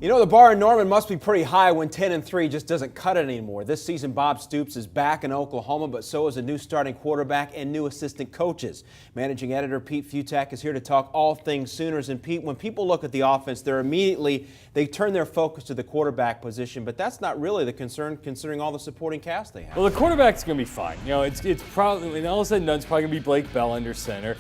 You know, the bar in Norman must be pretty high when 10-3 just doesn't cut it anymore. This season, Bob Stoops is back in Oklahoma, but so is a new starting quarterback and new assistant coaches. Managing editor Pete Fiutak is here to talk all things Sooners. And Pete, when people look at the offense, they turn their focus to the quarterback position, but that's not really the concern considering all the supporting cast they have. Well, the quarterback's going to be fine. You know, it's probably, when all of a sudden done, it's probably going to be Blake Bell under center.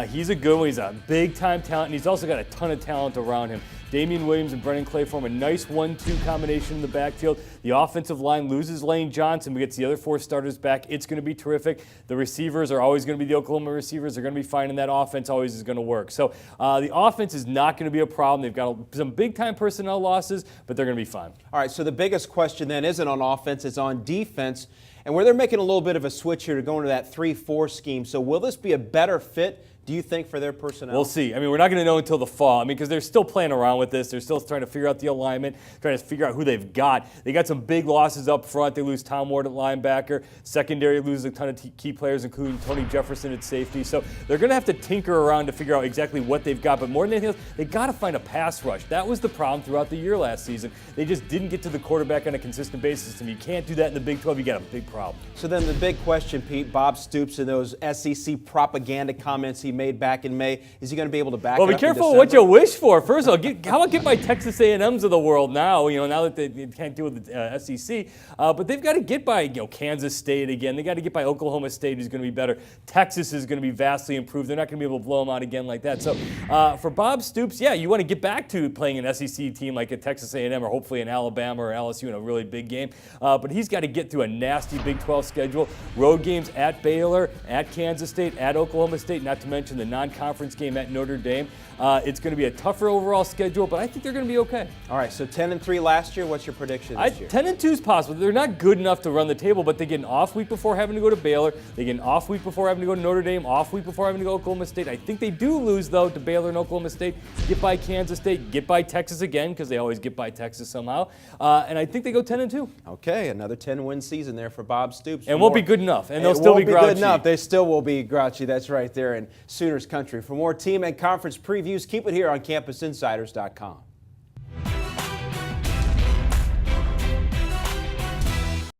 He's a good one. He's a big-time talent, and he's also got a ton of talent around him. Damian Williams and Brennan Clay form a nice 1-2 combination in the backfield. The offensive line loses Lane Johnson, but gets the other four starters back. It's going to be terrific. The receivers are always going to be the Oklahoma receivers. They're going to be fine, and that offense always is going to work. So the offense is not going to be a problem. They've got some big-time personnel losses, but they're going to be fine. All right, so the biggest question then isn't on offense, it's on defense, and where they're making a little bit of a switch here to go into that 3-4 scheme. So will this be a better fit, do you think, for their personnel? We'll see. I mean, we're not going to know until the fall. I mean, because they're still playing around with this. They're still trying to figure out the alignment, trying to figure out who they've got. They got some big losses up front. They lose Tom Ward at linebacker. Secondary loses a ton of key players, including Tony Jefferson at safety. So they're going to have to tinker around to figure out exactly what they've got. But more than anything else, they got to find a pass rush. That was the problem throughout the year last season. They just didn't get to the quarterback on a consistent basis. And you can't do that in the Big 12. You got a big problem. So then the big question, Pete, Bob Stoops and those SEC propaganda comments he made back in May, is he going to be able to back it up? Well, be careful what you wish for. First of all, how about get by Texas A&M's of the world now? You know, now that they can't deal with the SEC, but they've got to get by Kansas State again. They got to get by Oklahoma State, who's going to be better. Texas is going to be vastly improved. They're not going to be able to blow them out again like that. So for Bob Stoops, yeah, you want to get back to playing an SEC team like a Texas A&M or hopefully an Alabama or LSU in a really big game. But he's got to get through a nasty Big 12 schedule. Road games at Baylor, at Kansas State, at Oklahoma State, not to mention the non-conference game at Notre Dame. It's going to be a tougher overall schedule, but I think they're going to be okay. All right, so 10-3 last year. What's your prediction this year? 10-2 is possible. They're not good enough to run the table, but they get an off week before having to go to Baylor. They get an off week before having to go to Notre Dame, off week before having to go to Oklahoma State. I think they do lose, though, to Baylor and Oklahoma State, get by Kansas State, get by Texas again, because they always get by Texas somehow. And I think they go 10-2. Okay, another 10-win season there for Bob Stoops. And won't be good enough, and they'll still be grouchy. Good enough. They still will be grouchy. That's right there in Sooners country. For more team and conference previews, keep it here on CampusInsiders.com.